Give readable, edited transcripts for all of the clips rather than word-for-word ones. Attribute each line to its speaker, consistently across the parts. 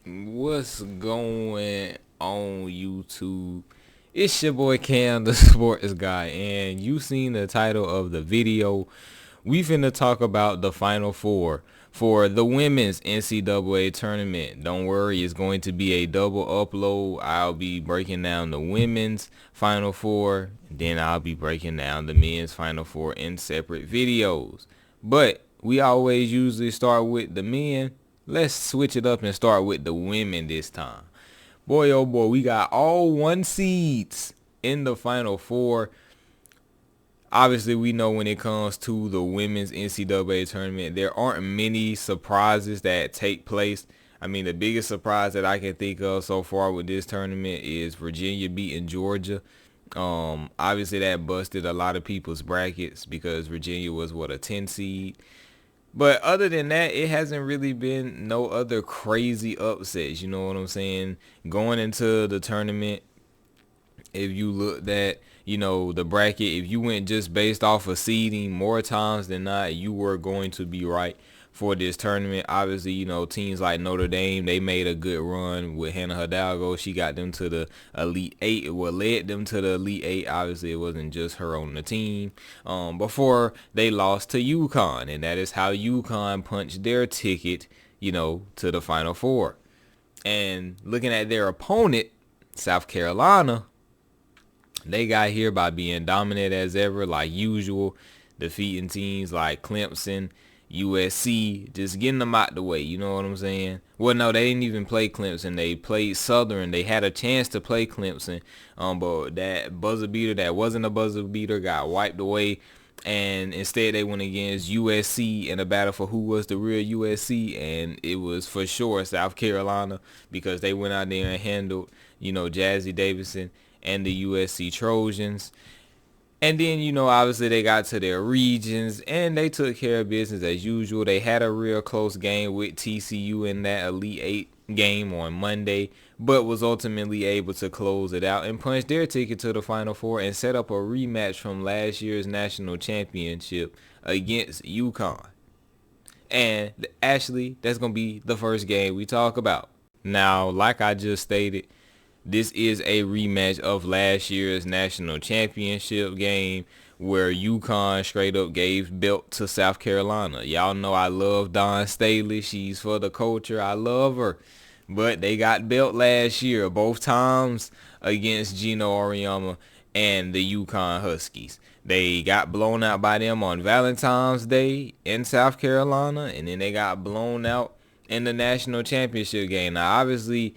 Speaker 1: What's going on YouTube? It's your boy Cam, the sports guy, and you seen the title of the video. We finna talk about the Final Four for the women's NCAA tournament. Don't worry, it's going to be a double upload. I'll be breaking down the women's Final Four, then I'll be breaking down the men's Final Four in separate videos. But we always usually start with the men. Let's switch it up and start with the women this time. Boy, oh boy, we got all one seeds in the Final Four. Obviously, we know when it comes to the women's NCAA tournament, there aren't many surprises that take place. I mean, the biggest surprise that I can think of so far with this tournament is Virginia beating Georgia. Obviously, that busted a lot of people's brackets because Virginia was, a 10 seed. But other than that, it hasn't really been no other crazy upsets. You know what I'm saying? Going into the tournament, if you looked at, the bracket, if you went just based off of seeding, more times than not, you were going to be right for this tournament. Obviously, teams like Notre Dame, they made a good run with Hannah Hidalgo. She got them to the Elite Eight. Well, led them to the Elite Eight. Obviously, it wasn't just her on the team. Before they lost to UConn, and that is how UConn punched their ticket, to the Final Four. And looking at their opponent, South Carolina, they got here by being dominant as ever, like usual, defeating teams like Clemson, USC, just getting them out the way. You know what I'm saying? Well, no, they didn't even play Clemson. They played Southern. They had a chance to play Clemson, but that buzzer beater that wasn't a buzzer beater got wiped away. And instead they went against USC in a battle for who was the real USC, and it was for sure South Carolina because they went out there and handled, Jazzy Davidson and the USC Trojans. And then, obviously they got to their regions and they took care of business as usual. They had a real close game with TCU in that Elite Eight game on Monday, but was ultimately able to close it out and punch their ticket to the Final Four and set up a rematch from last year's national championship against UConn. And actually, that's going to be the first game we talk about. Now, like I just stated, this is a rematch of last year's national championship game where UConn straight up gave belt to South Carolina. Y'all know I love Dawn Staley. She's for the culture. I love her. But they got belt last year, both times against Gino Auriemma and the UConn Huskies. They got blown out by them on Valentine's Day in South Carolina, and then they got blown out in the national championship game. Now, obviously,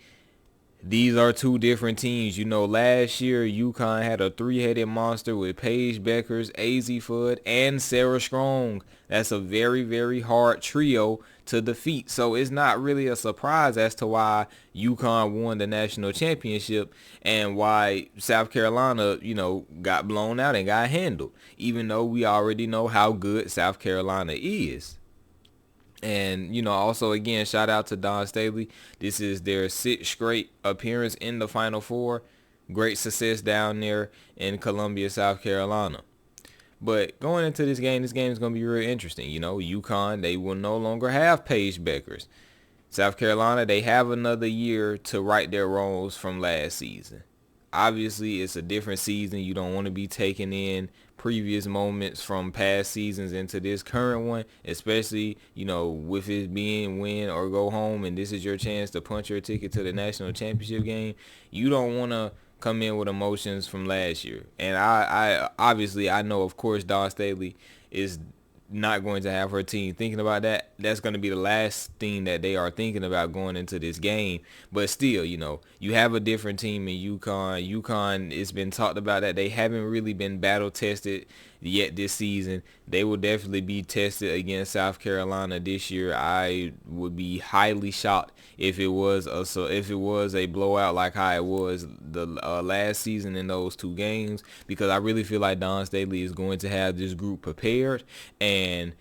Speaker 1: these are two different teams. Last year, UConn had a three-headed monster with Paige Beckers, Azzi Fudd, and Sarah Strong. That's a very, very hard trio to defeat. So it's not really a surprise as to why UConn won the national championship and why South Carolina, got blown out and got handled, even though we already know how good South Carolina is. And, also, again, shout out to Dawn Staley. This is their sixth straight appearance in the Final Four. Great success down there in Columbia, South Carolina. But going into this game is going to be real interesting. UConn, they will no longer have Paige Beckers. South Carolina, they have another year to right their wrongs from last season. Obviously, it's a different season. You don't want to be taking in previous moments from past seasons into this current one, especially, with it being win or go home, and this is your chance to punch your ticket to the national championship game. You don't want to come in with emotions from last year. And I obviously, I know, of course, Dawn Staley is not going to have her team thinking about that. That's going to be the last thing that they are thinking about going into this game. But still, you have a different team in UConn. UConn, it's been talked about that they haven't really been battle tested yet this season. They will definitely be tested against South Carolina this year. I would be highly shocked if it was a blowout like how it was the last season in those two games, because I really feel like Dawn Staley is going to have this group prepared. And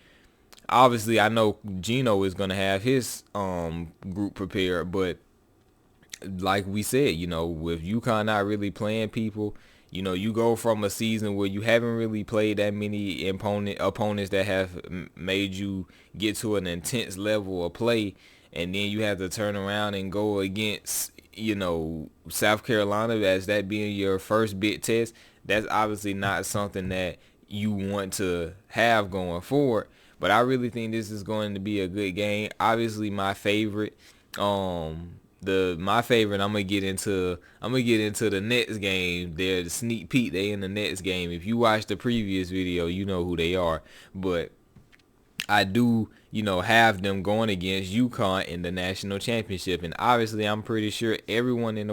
Speaker 1: obviously, I know Gino is going to have his group prepared, but like we said, with UConn not really playing people, you go from a season where you haven't really played that many opponents that have made you get to an intense level of play, and then you have to turn around and go against, South Carolina as that being your first big test. That's obviously not something that you want to have going forward. But I really think this is going to be a good game. Obviously, my favorite, I'm gonna get into the next game. They're the sneak peek. They in the next game. If you watch the previous video, you know who they are. But I do, have them going against UConn in the national championship. And obviously, I'm pretty sure almost everyone in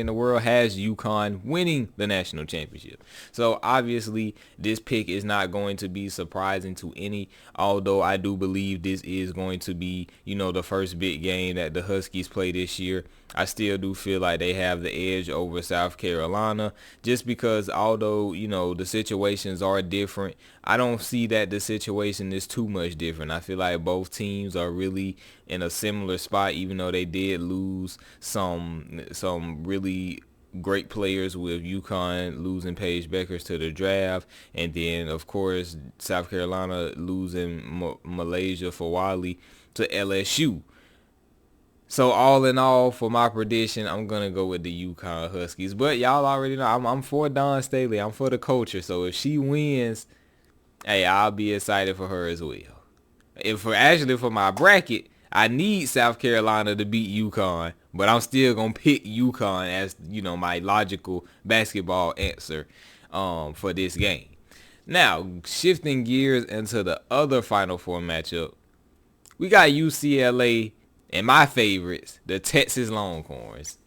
Speaker 1: the world has UConn winning the national championship. So obviously, this pick is not going to be surprising to any, although I do believe this is going to be, the first big game that the Huskies play this year. I still do feel like they have the edge over South Carolina just because although, the situations are different, I don't see that the situation is too much different. I feel like both teams are really in a similar spot, even though they did lose some really great players, with UConn losing Paige Beckers to the draft, and then of course South Carolina losing Malaysia Fawali to LSU. So all in all, for my prediction, I'm gonna go with the UConn Huskies. But y'all already know I'm for Dawn Staley. I'm for the culture. So if she wins, hey, I'll be excited for her as well. For my bracket, I need South Carolina to beat UConn, but I'm still gonna pick UConn as my logical basketball answer for this game. Now, shifting gears into the other Final Four matchup, we got UCLA and my favorites, the Texas Longhorns.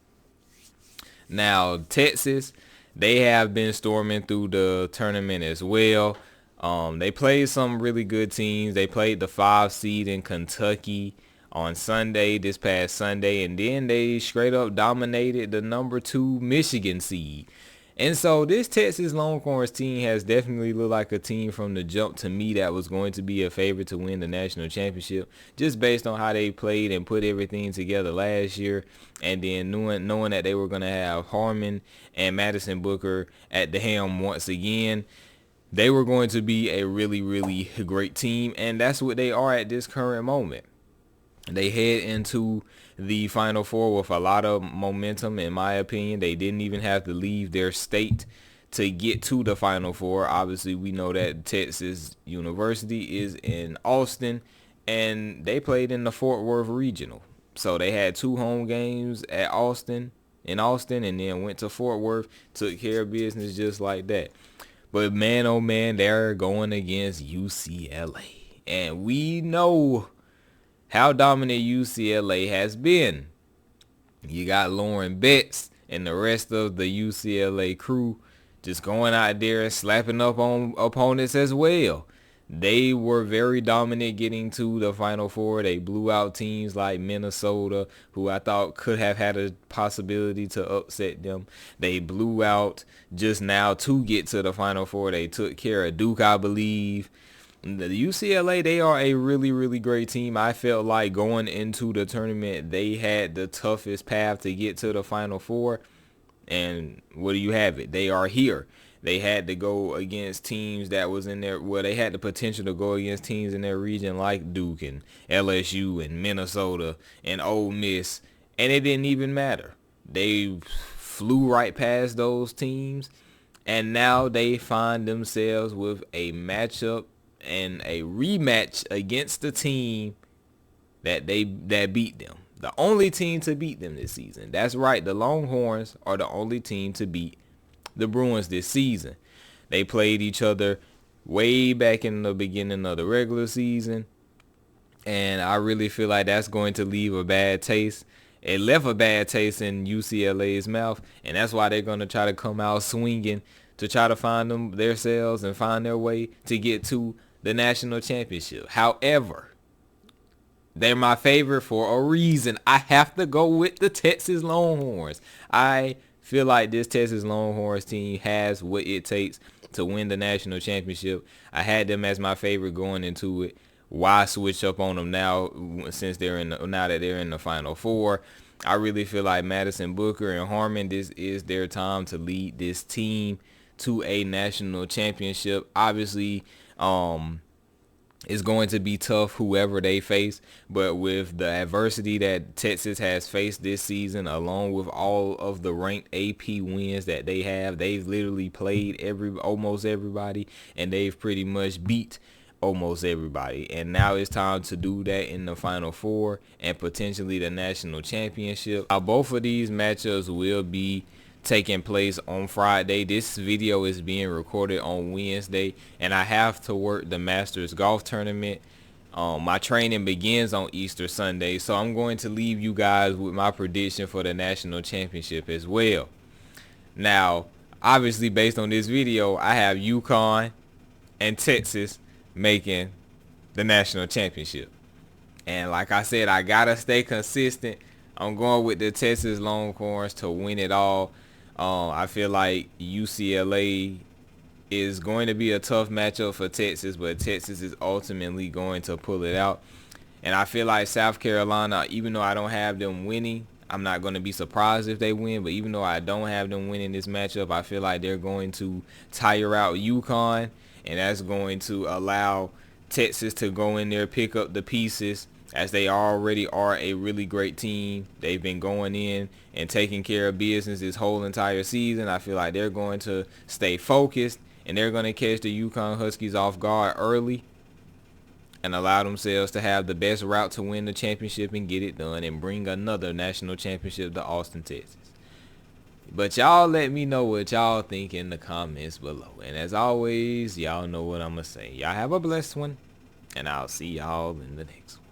Speaker 1: Now, Texas, they have been storming through the tournament as well. They played some really good teams. They played the 5 seed in Kentucky on this past Sunday, and then they straight up dominated the number 2 Michigan seed. And so this Texas Longhorns team has definitely looked like a team from the jump to me that was going to be a favorite to win the national championship, just based on how they played and put everything together last year, and then knowing that they were going to have Harmon and Madison Booker at the helm once again. They were going to be a really, really great team, and that's what they are at this current moment. They head into the Final Four with a lot of momentum, in my opinion. They didn't even have to leave their state to get to the Final Four. Obviously, we know that Texas University is in Austin, and they played in the Fort Worth Regional. So they had 2 home games in Austin, and then went to Fort Worth, took care of business just like that. But man, oh man, they're going against UCLA. And we know how dominant UCLA has been. You got Lauren Betts and the rest of the UCLA crew just going out there and slapping up on opponents as well. They were very dominant getting to the Final Four. They blew out teams like Minnesota, who I thought could have had a possibility to upset them. They blew out just now to get to the Final Four. They took care of Duke, I believe. The UCLA, they are a really, really great team. I felt like going into the tournament, they had the toughest path to get to the Final Four. And what do you have it? They are here. They had to go against teams that was in there. Well, they had the potential to go against teams in their region like Duke and LSU and Minnesota and Ole Miss. And it didn't even matter. They flew right past those teams. And now they find themselves with a matchup and a rematch against the team that beat them. The only team to beat them this season. That's right. The Longhorns are the only team to beat the Bruins this season. They played each other way back in the beginning of the regular season. And I really feel like that's going to leave a bad taste. It left a bad taste in UCLA's mouth. And that's why they're going to try to come out swinging to try to find themselves and find their way to get to the national championship. However, they're my favorite for a reason. I have to go with the Texas Longhorns. I feel like this Texas Longhorns team has what it takes to win the national championship. I had them as my favorite going into it. Why switch up on them now since now that they're in the Final Four? I really feel like Madison Booker and Harmon, this is their time to lead this team to a national championship. Obviously, It's going to be tough whoever they face, but with the adversity that Texas has faced this season, along with all of the ranked AP wins that they have, they've literally played almost everybody, and they've pretty much beat almost everybody. And now it's time to do that in the Final Four and potentially the national championship. Now, both of these matchups will be taking place on Friday. This video is being recorded on Wednesday, and I have to work the Masters golf tournament. My training begins on Easter Sunday, so I'm going to leave you guys with my prediction for the national championship as well. Now, obviously, based on this video, I have UConn and Texas making the national championship. And like I said, I gotta stay consistent. I'm going with the Texas Longhorns to win it all. I feel like UCLA is going to be a tough matchup for Texas, but Texas is ultimately going to pull it out. And I feel like South Carolina, even though I don't have them winning, I'm not going to be surprised if they win. But even though I don't have them winning this matchup, I feel like they're going to tire out UConn, and that's going to allow Texas to go in there, pick up the pieces, as they already are a really great team. They've been going in and taking care of business this whole entire season. I feel like they're going to stay focused, and they're going to catch the UConn Huskies off guard early and allow themselves to have the best route to win the championship and get it done and bring another national championship to Austin, Texas. But y'all let me know what y'all think in the comments below. And as always, y'all know what I'm going to say. Y'all have a blessed one, and I'll see y'all in the next one.